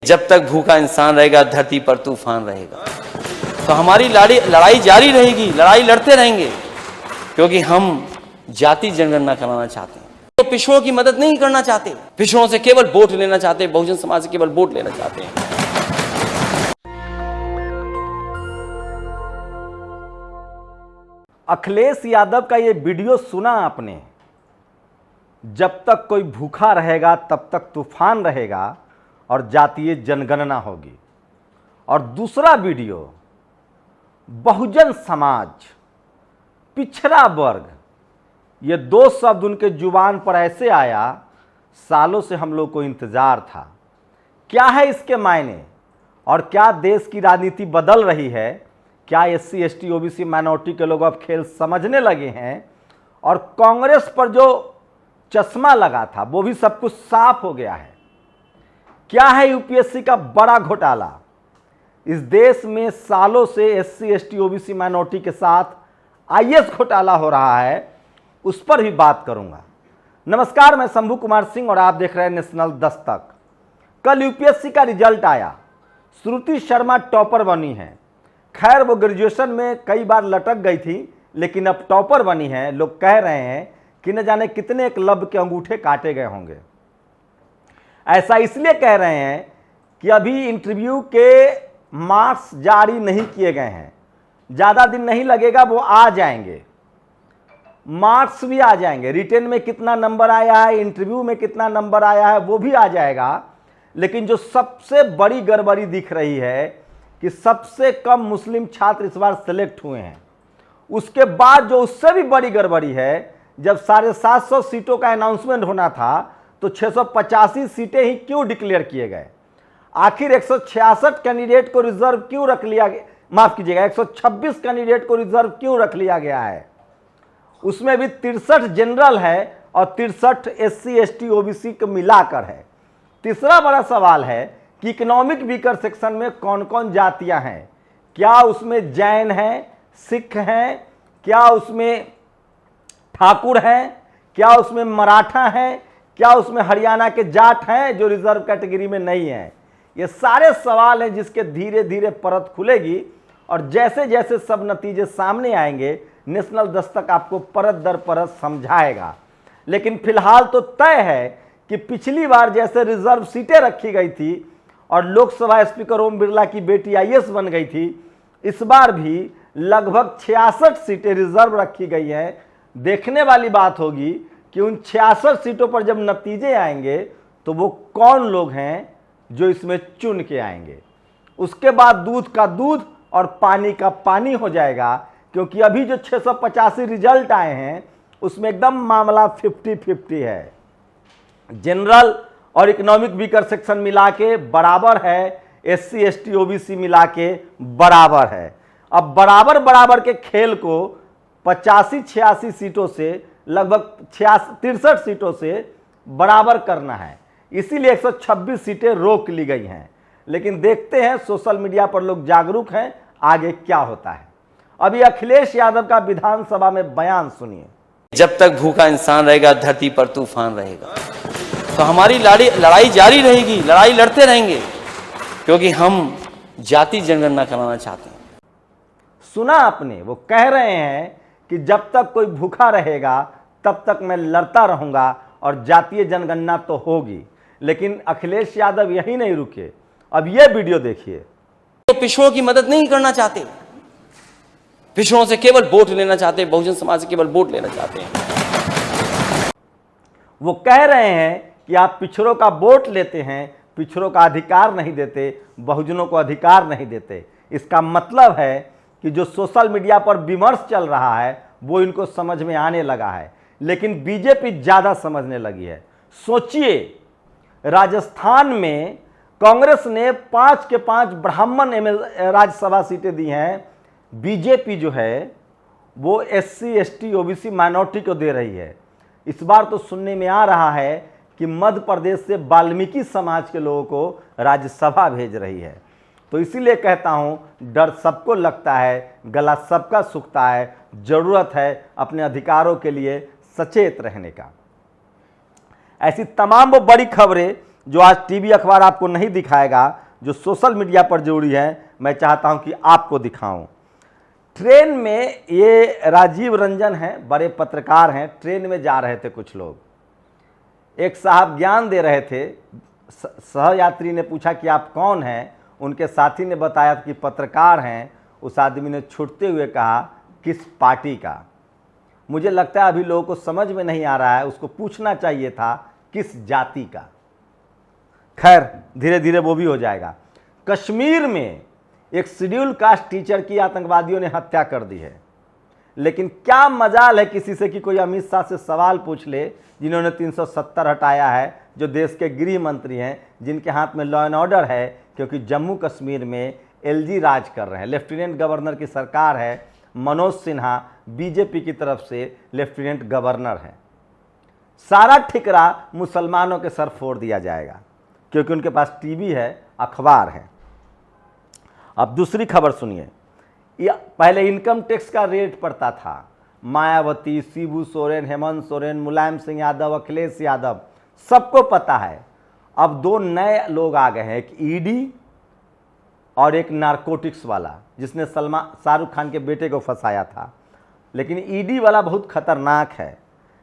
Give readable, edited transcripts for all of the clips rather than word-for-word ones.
जब तक भूखा इंसान रहेगा धरती पर तूफान रहेगा। तो हमारी लड़ाई जारी रहेगी, लड़ाई लड़ते रहेंगे, क्योंकि हम जाति जनगणना कराना चाहते हैं। तो पिछड़ों की मदद नहीं करना चाहते, पिछड़ों से केवल वोट लेना चाहते, बहुजन समाज से केवल वोट लेना चाहते हैं। अखिलेश यादव का ये वीडियो सुना आपने, जब तक कोई भूखा रहेगा तब तक तूफान रहेगा और जातीय जनगणना होगी। और दूसरा वीडियो, बहुजन समाज, पिछड़ा वर्ग, ये दो शब्द उनके जुबान पर ऐसे आया, सालों से हम लोग को इंतजार था। क्या है इसके मायने और क्या देश की राजनीति बदल रही है? क्या SC ST OBC माइनॉरिटी के लोग अब खेल समझने लगे हैं और कांग्रेस पर जो चश्मा लगा था वो भी सब कुछ साफ हो गया है? क्या है UPSC का बड़ा घोटाला? इस देश में सालों से SC ST OBC माइनॉरिटी के साथ IAS घोटाला हो रहा है, उस पर भी बात करूंगा। नमस्कार, मैं शंभू कुमार सिंह और आप देख रहे हैं नेशनल दस्तक। कल UPSC का रिजल्ट आया, श्रुति शर्मा टॉपर बनी है। खैर वो ग्रेजुएशन में कई बार लटक गई थी, लेकिन अब टॉपर बनी है। लोग कह रहे हैं कि न जाने कितने एकलव्य के अंगूठे काटे गए होंगे। ऐसा इसलिए कह रहे हैं कि अभी इंटरव्यू के मार्क्स जारी नहीं किए गए हैं, ज़्यादा दिन नहीं लगेगा, वो आ जाएंगे, मार्क्स भी आ जाएंगे। रिटेन में कितना नंबर आया है, इंटरव्यू में कितना नंबर आया है, वो भी आ जाएगा। लेकिन जो सबसे बड़ी गड़बड़ी दिख रही है कि सबसे कम मुस्लिम छात्र इस बार सेलेक्ट हुए हैं। उसके बाद जो उससे भी बड़ी गड़बड़ी है, जब 750 सीटों का अनाउंसमेंट होना था तो 685 सीटें ही क्यों डिक्लेयर किए गए? आखिर 166 कैंडिडेट को रिजर्व क्यों रख लिया गया, माफ कीजिएगा 126 कैंडिडेट को रिजर्व क्यों रख लिया गया है? उसमें भी 63 जनरल है और 63 SC ST OBC को मिलाकर है। तीसरा बड़ा सवाल है कि इकोनॉमिक वीकर सेक्शन में कौन कौन जातियां हैं? क्या उसमें जैन हैं, सिख हैं, क्या उसमें ठाकुर हैं, क्या उसमें मराठा हैं, क्या उसमें हरियाणा के जाट हैं जो रिजर्व कैटेगरी में नहीं है? ये सारे सवाल हैं जिसके धीरे धीरे परत खुलेगी और जैसे जैसे सब नतीजे सामने आएंगे नेशनल दस्तक आपको परत दर परत समझाएगा। लेकिन फिलहाल तो तय है कि पिछली बार जैसे रिजर्व सीटें रखी गई थी और लोकसभा स्पीकर ओम बिरला की बेटी IAS बन गई थी, इस बार भी लगभग 66 सीटें रिजर्व रखी गई हैं। देखने वाली बात होगी कि उन 66 सीटों पर जब नतीजे आएंगे तो वो कौन लोग हैं जो इसमें चुन के आएंगे। उसके बाद दूध का दूध और पानी का पानी हो जाएगा, क्योंकि अभी जो 685 रिजल्ट आए हैं उसमें एकदम मामला 50-50 है। जनरल और इकोनॉमिक वीकर सेक्शन मिला के बराबर है, SC ST OBC मिला के बराबर है। अब बराबर बराबर के खेल को 85-86 सीटों से लगभग 63 सीटों से बराबर करना है, इसीलिए 126 सीटें रोक ली गई हैं। लेकिन देखते हैं, सोशल मीडिया पर लोग जागरूक हैं, आगे क्या होता है। अभी अखिलेश यादव का विधानसभा में बयान सुनिए। जब तक भूखा इंसान रहेगा धरती पर तूफान रहेगा। तो हमारी लड़ाई जारी रहेगी, लड़ाई लड़ते रहेंगे, क्योंकि हम जाति जनगणना कराना चाहते हैं। सुना आपने, वो कह रहे हैं कि जब तक कोई भूखा रहेगा तब तक मैं लड़ता रहूंगा और जातीय जनगणना तो होगी। लेकिन अखिलेश यादव यही नहीं रुके, अब ये वीडियो देखिए। तो पिछड़ों की मदद नहीं करना चाहते, पिछड़ों से केवल वोट लेना चाहते, बहुजन समाज से केवल वोट लेना चाहते हैं। वो कह रहे हैं कि आप पिछड़ों का वोट लेते हैं, पिछड़ों का अधिकार नहीं देते, बहुजनों को अधिकार नहीं देते। इसका मतलब है कि जो सोशल मीडिया पर विमर्श चल रहा है वो इनको समझ में आने लगा है, लेकिन बीजेपी ज़्यादा समझने लगी है। सोचिए, राजस्थान में कांग्रेस ने 5 के 5 ब्राह्मण राज्यसभा सीटें दी हैं, बीजेपी जो है वो SC ST OBC माइनॉरिटी को दे रही है। इस बार तो सुनने में आ रहा है कि मध्य प्रदेश से वाल्मीकि समाज के लोगों को राज्यसभा भेज रही है। तो इसीलिए कहता हूं, डर सबको लगता है, गला सबका सूखता है, जरूरत है अपने अधिकारों के लिए सचेत रहने का। ऐसी तमाम वो बड़ी खबरें जो आज टीवी अखबार आपको नहीं दिखाएगा, जो सोशल मीडिया पर जरूरी है, मैं चाहता हूं कि आपको दिखाऊं। ट्रेन में ये राजीव रंजन हैं, बड़े पत्रकार हैं, ट्रेन में जा रहे थे कुछ लोग, एक साहब ज्ञान दे रहे थे, सहयात्री ने पूछा कि आप कौन हैं, उनके साथी ने बताया कि पत्रकार हैं। उस आदमी ने छूटते हुए कहा किस पार्टी का। मुझे लगता है अभी लोगों को समझ में नहीं आ रहा है, उसको पूछना चाहिए था किस जाति का। खैर धीरे धीरे वो भी हो जाएगा। कश्मीर में एक शेड्यूल कास्ट टीचर की आतंकवादियों ने हत्या कर दी है, लेकिन क्या मजाल है किसी से कि कोई अमित शाह से सवाल पूछ ले, जिन्होंने 370 हटाया है, जो देश के गृह मंत्री हैं, जिनके हाथ में लॉ एंड ऑर्डर है, क्योंकि जम्मू कश्मीर में एलजी राज कर रहे हैं, लेफ्टिनेंट गवर्नर की सरकार है, मनोज सिन्हा बीजेपी की तरफ से लेफ्टिनेंट गवर्नर है। सारा ठिकरा मुसलमानों के सर फोड़ दिया जाएगा, क्योंकि उनके पास टीवी है, अखबार है। अब दूसरी खबर सुनिए। पहले इनकम टैक्स का रेट पड़ता था, मायावती, शिबू सोरेन, हेमंत सोरेन, मुलायम सिंह यादव, अखिलेश यादव, सबको पता है। अब दो नए लोग आ गए हैं, एक ईडी और एक नारकोटिक्स वाला, जिसने शाहरुख खान के बेटे को फंसाया था। लेकिन ईडी वाला बहुत खतरनाक है,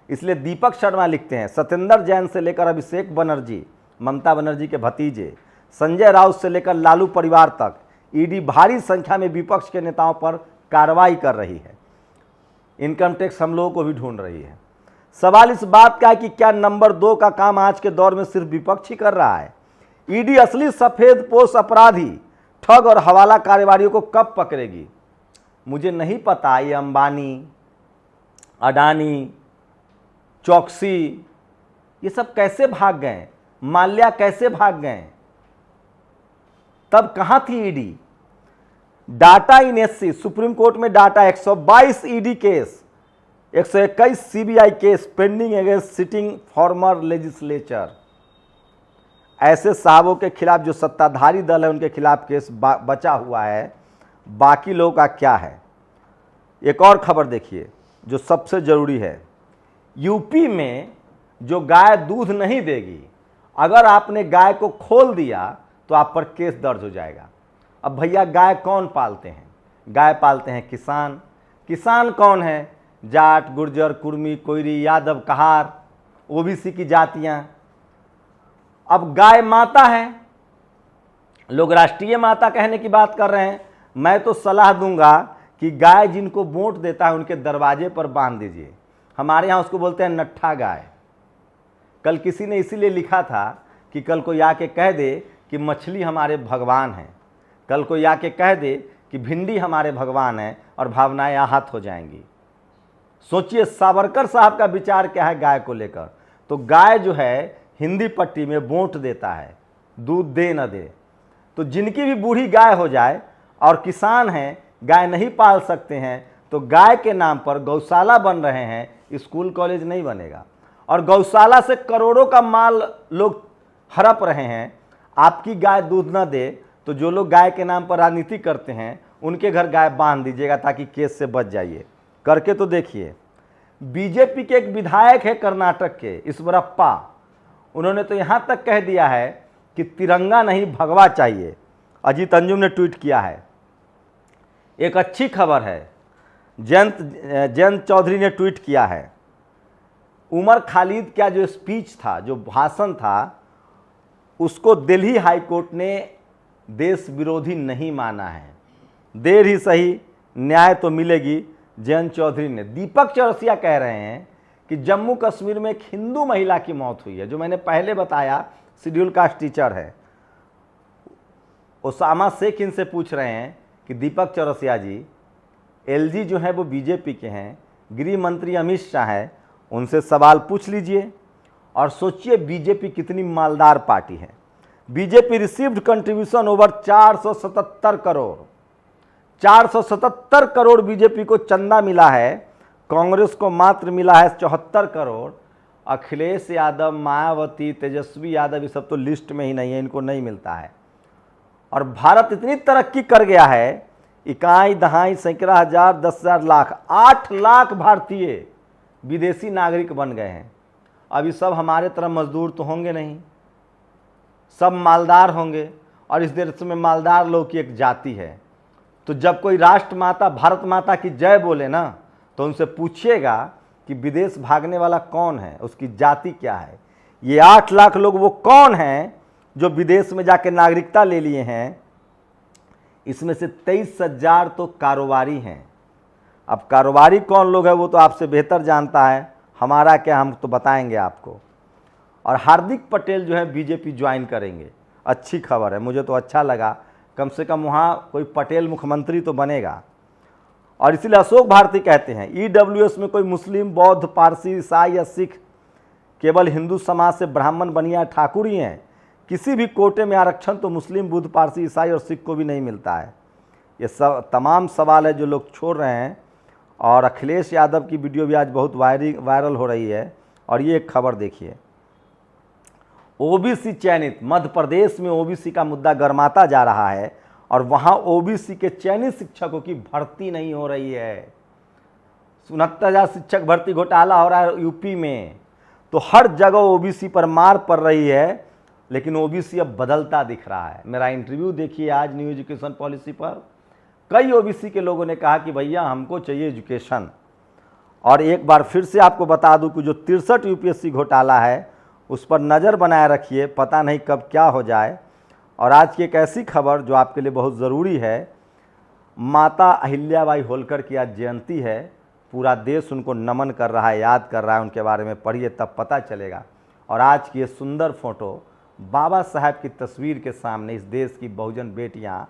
इसलिए दीपक शर्मा लिखते हैं, सत्येंद्र जैन से लेकर अभिषेक बनर्जी, ममता बनर्जी के भतीजे, संजय राउत से लेकर लालू परिवार तक ईडी भारी संख्या में विपक्ष के नेताओं पर कार्रवाई कर रही है। इनकम टैक्स हम लोगों को भी ढूंढ रही है। सवाल इस बात का है कि क्या नंबर 2 का काम आज के दौर में सिर्फ विपक्ष ही कर रहा है? ईडी असली सफेदपोश अपराधी, ठग और हवाला कारोबारियों को कब पकड़ेगी? मुझे नहीं पता। ये अंबानी, अडानी, चौकसी, ये सब कैसे भाग गए? माल्या कैसे भाग गए? तब कहां थी ED? Data in SC, supreme court में data, 122 ED case, 121 CBI case pending against sitting former legislature. ऐसे साहबों के खिलाफ जो सत्ताधारी दल है, उनके खिलाफ केस बचा हुआ है। बाकी लोगों का क्या है? एक और खबर देखिए जो सबसे जरूरी है। यूपी में जो गाय दूध नहीं देगी, अगर आपने गाय को खोल दिया तो आप पर केस दर्ज हो जाएगा। अब भैया गाय कौन पालते हैं? गाय पालते हैं किसान। किसान कौन है? जाट, गुर्जर, कुर्मी, कोयरी, यादव, कहार, ओबीसी की जातियां। अब गाय माता है, लोग राष्ट्रीय माता कहने की बात कर रहे हैं। मैं तो सलाह दूंगा कि गाय जिनको वोट देता है उनके दरवाजे पर बांध दीजिए। हमारे यहाँ उसको बोलते हैं नट्ठा गाय। कल किसी ने इसीलिए लिखा था कि कल कोई आके कह दे कि मछली हमारे भगवान हैं, कल कोई आके कह दे कि भिंडी हमारे भगवान है, और भावनाएं आहत हो जाएंगी। सोचिए सावरकर साहब का विचार क्या है गाय को लेकर। तो गाय जो है हिंदी पट्टी में वोट देता है, दूध दे न दे। तो जिनकी भी बूढ़ी गाय हो जाए और किसान हैं, गाय नहीं पाल सकते हैं, तो गाय के नाम पर गौशाला बन रहे हैं, स्कूल कॉलेज नहीं बनेगा। और गौशाला से करोड़ों का माल लोग हड़प रहे हैं। आपकी गाय दूध न दे तो जो लोग गाय के नाम पर राजनीति करते हैं उनके घर गाय बांध दीजिएगा ताकि केस से बच जाइए। करके तो देखिए। बीजेपी के एक विधायक है कर्नाटक के, ईश्वरप्पा, उन्होंने तो यहां तक कह दिया है कि तिरंगा नहीं भगवा चाहिए। अजीत अंजुम ने ट्वीट किया है। एक अच्छी खबर है, जयंत चौधरी ने ट्वीट किया है। उमर खालिद का जो स्पीच था, जो भाषण था, उसको दिल्ली हाईकोर्ट ने देश विरोधी नहीं माना है। देर ही सही न्याय तो मिलेगी, जयंत चौधरी ने। दीपक चौरसिया कह रहे हैं कि जम्मू कश्मीर में एक हिंदू महिला की मौत हुई है, जो मैंने पहले बताया शेड्यूल कास्ट टीचर है। ओसामा शेख इनसे पूछ रहे हैं कि दीपक चौरसिया जी, एलजी जो है वो बीजेपी के हैं, गृह मंत्री अमित शाह है, उनसे सवाल पूछ लीजिए और सोचिए बीजेपी कितनी मालदार पार्टी है। BJP received contribution over 477 crore. 477 crore BJP को चंदा मिला है, कांग्रेस को मात्र मिला है 74 करोड़। अखिलेश यादव, मायावती, तेजस्वी यादव, ये सब तो लिस्ट में ही नहीं है, इनको नहीं मिलता है। और भारत इतनी तरक्की कर गया है, इकाई, दहाई, सैकड़ा, हजार, 10,000, लाख, 8 लाख भारतीय विदेशी नागरिक बन गए हैं। अभी सब हमारे तरह मजदूर तो होंगे नहीं। सब मालदार होंगे और इस देश में मालदार लोग की एक जाति है। तो जब कोई राष्ट्र माता भारत माता की जय बोले ना, तो उनसे पूछिएगा कि विदेश भागने वाला कौन है, उसकी जाति क्या है। ये 8 लाख लोग वो कौन हैं जो विदेश में जाके नागरिकता ले लिए हैं। इसमें से 23,000 तो कारोबारी हैं। अब कारोबारी कौन लोग हैं वो तो आपसे बेहतर जानता है, हमारा क्या, हम तो बताएंगे आपको। और हार्दिक पटेल जो है बीजेपी ज्वाइन करेंगे, अच्छी खबर है, मुझे तो अच्छा लगा, कम से कम वहाँ कोई पटेल मुख्यमंत्री तो बनेगा। और इसलिए अशोक भारती कहते हैं ईडब्ल्यूएस में कोई मुस्लिम, बौद्ध, पारसी, ईसाई या सिख, केवल हिंदू समाज से ब्राह्मण, बनिया, ठाकुर ही हैं। किसी भी कोटे में आरक्षण तो मुस्लिम, बुद्ध, पारसी, ईसाई और सिख को भी नहीं मिलता है। ये सब तमाम सवाल है जो लोग छोड़ रहे हैं। और अखिलेश यादव की वीडियो भी आज बहुत वायरल हो रही है। और ये एक खबर देखिए, ओबीसी चयनित, मध्य प्रदेश में ओबीसी का मुद्दा गर्माता जा रहा है और वहां ओबीसी के चयनित शिक्षकों की भर्ती नहीं हो रही है। 69,000 शिक्षक भर्ती घोटाला हो रहा है यूपी में। तो हर जगह ओबीसी पर मार पड़ रही है, लेकिन ओबीसी अब बदलता दिख रहा है। मेरा इंटरव्यू देखिए आज न्यू एजुकेशन पॉलिसी पर, कई ओबीसी के लोगों ने कहा कि भैया हमको चाहिए एजुकेशन। और एक बार फिर से आपको बता दूं कि जो 63 यूपीएससी घोटाला है उस पर नज़र बनाए रखिए, पता नहीं कब क्या हो जाए। और आज की एक ऐसी खबर जो आपके लिए बहुत ज़रूरी है, माता अहिल्याबाई होलकर की आज जयंती है, पूरा देश उनको नमन कर रहा है, याद कर रहा है, उनके बारे में पढ़िए तब पता चलेगा। और आज की ये सुंदर फोटो बाबा साहब की तस्वीर के सामने इस देश की बहुजन बेटियां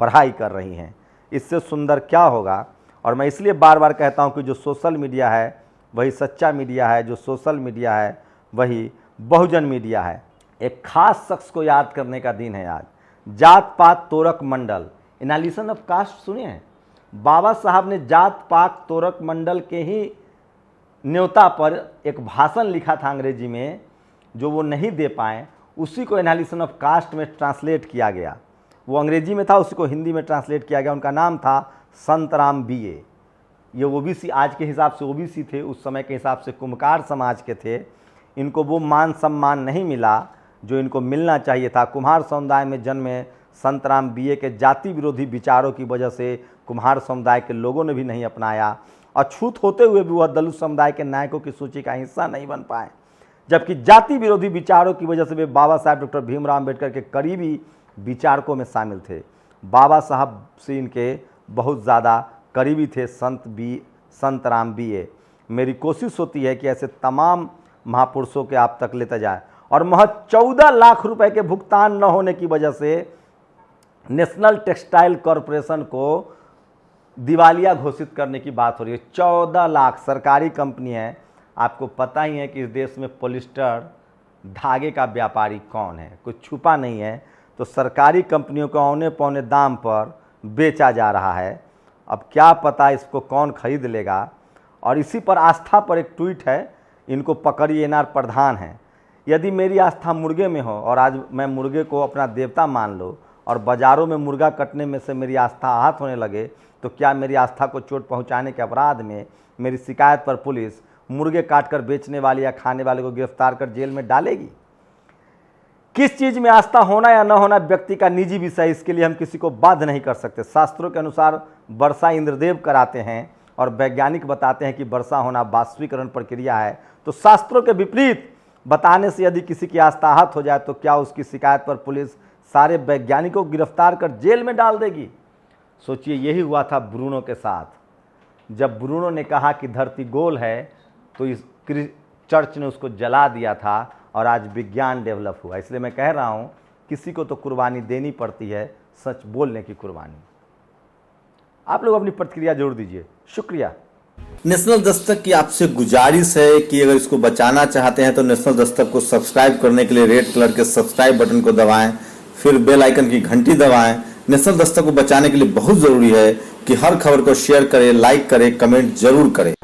पढ़ाई कर रही हैं, इससे सुंदर क्या होगा। और मैं इसलिए बार बार कहता हूं कि जो सोशल मीडिया है वही सच्चा मीडिया है, जो सोशल मीडिया है वही बहुजन मीडिया है। एक खास शख्स को याद करने का दिन है आज, जात पात तोरक मंडल, एनालिसिस ऑफ कास्ट सुने हैं। बाबा साहब ने जात पात तोरक मंडल के ही न्योता पर एक भाषण लिखा था अंग्रेजी में, जो वो नहीं दे पाए, उसी को एनालिसिस ऑफ कास्ट में ट्रांसलेट किया गया। वो अंग्रेजी में था, उसी को हिंदी में ट्रांसलेट किया गया। उनका नाम था संतराम बीए। ये ओबीसी, आज के हिसाब से ओबीसी थे, उस समय के हिसाब से कुम्हकार समाज के थे। इनको वो मान सम्मान नहीं मिला जो इनको मिलना चाहिए था। कुम्हार समुदाय में जन्मे संतराम बीए के जाति विरोधी विचारों की वजह से कुम्हार समुदाय के लोगों ने भी नहीं अपनाया। अछूत होते हुए भी वह दलित समुदाय के नायकों की सूची का हिस्सा नहीं बन पाए, जबकि जाति विरोधी विचारों की वजह से वे बाबा साहब डॉक्टर भीमराव अम्बेडकर के करीबी विचारकों में शामिल थे। बाबा साहब से इनके बहुत ज़्यादा करीबी थे संतराम बीए। मेरी कोशिश होती है कि ऐसे तमाम महापुरुषों के आप तक लेते जाए। और महज 14 लाख रुपए के भुगतान न होने की वजह से नेशनल टेक्सटाइल कॉरपोरेशन को दिवालिया घोषित करने की बात हो रही है। 14 लाख, सरकारी कंपनी है। आपको पता ही है कि इस देश में पॉलिस्टर धागे का व्यापारी कौन है, कुछ छुपा नहीं है। तो सरकारी कंपनियों को औने पौने दाम पर बेचा जा रहा है। अब क्या पता इसको कौन खरीद लेगा। और इसी पर आस्था पर एक ट्वीट है, इनको पकड़िए, एनआर प्रधान है। यदि मेरी आस्था मुर्गे में हो और आज मैं मुर्गे को अपना देवता मान लो और बाज़ारों में मुर्गा कटने में से मेरी आस्था आहत होने लगे, तो क्या मेरी आस्था को चोट पहुंचाने के अपराध में मेरी शिकायत पर पुलिस मुर्गे काटकर बेचने वाले या खाने वाले को गिरफ्तार कर जेल में डालेगी? किस चीज़ में आस्था होना या न होना व्यक्ति का निजी विषय, इसके लिए हम किसी को बाध्य नहीं कर सकते। शास्त्रों के अनुसार वर्षा इंद्रदेव कराते हैं और वैज्ञानिक बताते हैं कि वर्षा होना वाष्पीकरण प्रक्रिया है। तो शास्त्रों के विपरीत बताने से यदि किसी की आस्था आहत हो जाए तो क्या उसकी शिकायत पर पुलिस सारे वैज्ञानिकों को गिरफ्तार कर जेल में डाल देगी? सोचिए, यही हुआ था ब्रूनो के साथ। जब ब्रूनो ने कहा कि धरती गोल है तो इस चर्च ने उसको जला दिया था और आज विज्ञान डेवलप हुआ। इसलिए मैं कह रहा हूँ किसी को तो कुर्बानी देनी पड़ती है, सच बोलने की कुर्बानी। आप लोग अपनी प्रतिक्रिया जरूर दीजिए। शुक्रिया। नेशनल दस्तक की आपसे गुजारिश है कि अगर इसको बचाना चाहते हैं तो नेशनल दस्तक को सब्सक्राइब करने के लिए रेड कलर के सब्सक्राइब बटन को दबाएं, फिर बेल आइकन की घंटी दबाएं। नेशनल दस्तक को बचाने के लिए बहुत जरूरी है कि हर खबर को शेयर करें, लाइक करें, कमेंट जरूर करें।